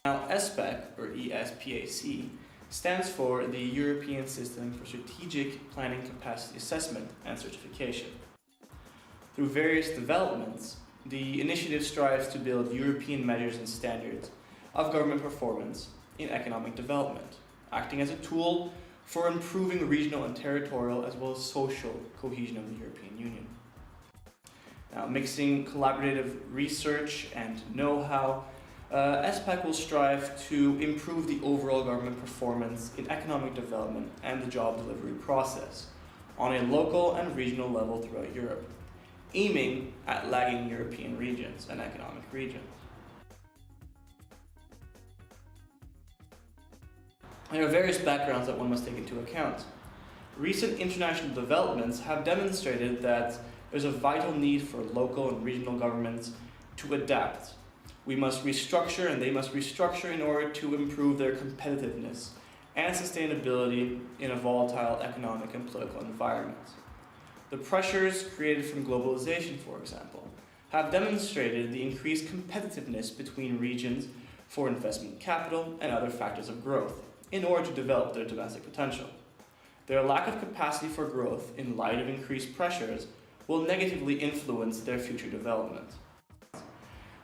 Now, ESPAC, or ESPAC, stands for the European System for Strategic Planning Capacity Assessment and Certification. Through various developments, the initiative strives to build European measures and standards of government performance in economic development, acting as a tool for improving regional and territorial as well as social cohesion of the European Union. Now, mixing collaborative research and know-how, ESPAC will strive to improve the overall government performance in economic development and the job delivery process on a local and regional level throughout Europe, aiming at lagging European regions and economic regions. There are various backgrounds that one must take into account. Recent international developments have demonstrated that there's a vital need for local and regional governments to adapt. We must restructure, and they must restructure in order to improve their competitiveness and sustainability in a volatile economic and political environment. The pressures created from globalization, for example, have demonstrated the increased competitiveness between regions for investment capital and other factors of growth in order to develop their domestic potential. Their lack of capacity for growth in light of increased pressures will negatively influence their future development.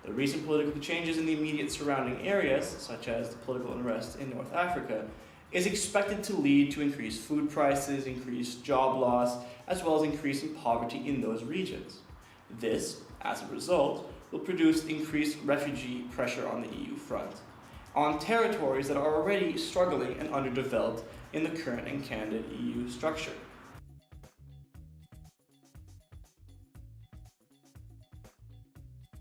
The recent political changes in the immediate surrounding areas, such as the political unrest in North Africa, is expected to lead to increased food prices, increased job loss, as well as increase in poverty in those regions. This, as a result, will produce increased refugee pressure on the EU front, on territories that are already struggling and underdeveloped in the current and candidate EU structure.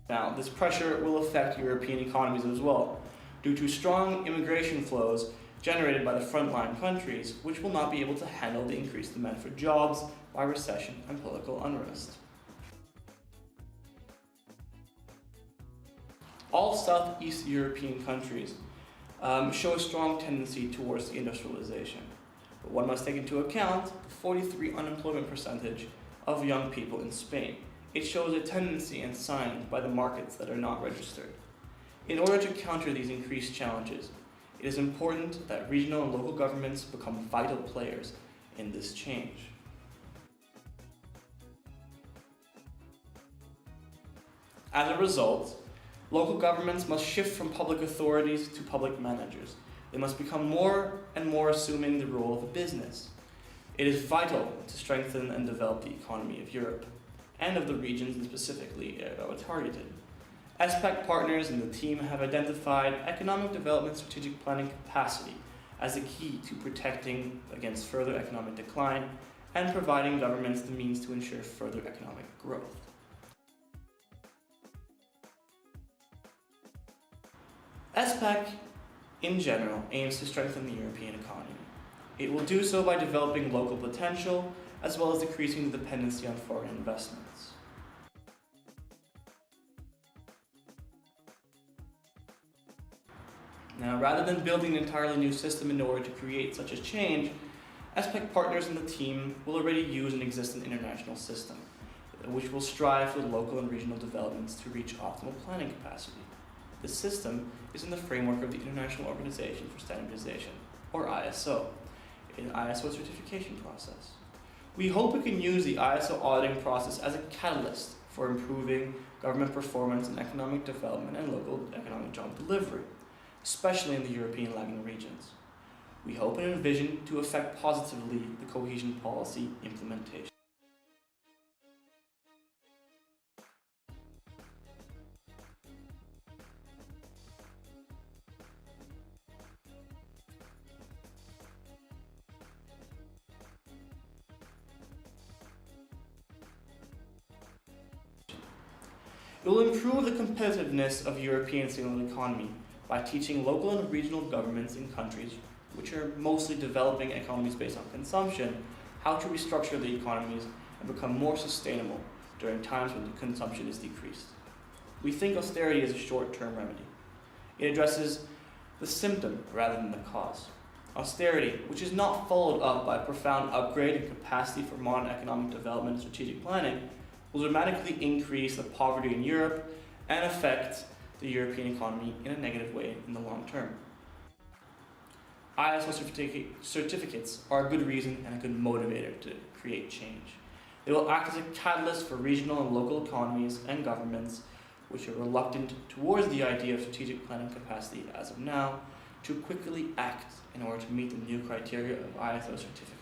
Now, this pressure will affect European economies as well, due to strong immigration flows generated by the frontline countries, which will not be able to handle the increased demand for jobs by recession and political unrest. All Southeast European countries show a strong tendency towards the industrialization, but one must take into account the 43 unemployment percentage of young people in Spain. It shows a tendency and signs by the markets that are not registered. In order to counter these increased challenges, it is important that regional and local governments become vital players in this change. As a result, local governments must shift from public authorities to public managers. They must become more and more assuming the role of a business. It is vital to strengthen and develop the economy of Europe and of the regions specifically that were targeted. ESPAC Partners and the team have identified economic development strategic planning capacity as a key to protecting against further economic decline and providing governments the means to ensure further economic growth. ESPAC, in general, aims to strengthen the European economy. It will do so by developing local potential as well as decreasing the dependency on foreign investments. Now, rather than building an entirely new system in order to create such a change, ESPAC Partners and the team will already use an existing international system, which will strive for local and regional developments to reach optimal planning capacity. This system is in the framework of the International Organization for Standardization, or ISO, an ISO certification process. We hope we can use the ISO auditing process as a catalyst for improving government performance in economic development and local economic job delivery, especially in the European lagging regions. We hope and envision to affect positively the cohesion policy implementation. It will improve the competitiveness of the European single economy by teaching local and regional governments in countries which are mostly developing economies based on consumption how to restructure the economies and become more sustainable during times when the consumption is decreased. We think austerity is a short-term remedy. It addresses the symptom rather than the cause. Austerity, which is not followed up by a profound upgrade in capacity for modern economic development and strategic planning, will dramatically increase the poverty in Europe and affect the European economy in a negative way in the long term. ISO certificates are a good reason and a good motivator to create change. They will act as a catalyst for regional and local economies and governments which are reluctant towards the idea of strategic planning capacity as of now to quickly act in order to meet the new criteria of ISO certificates.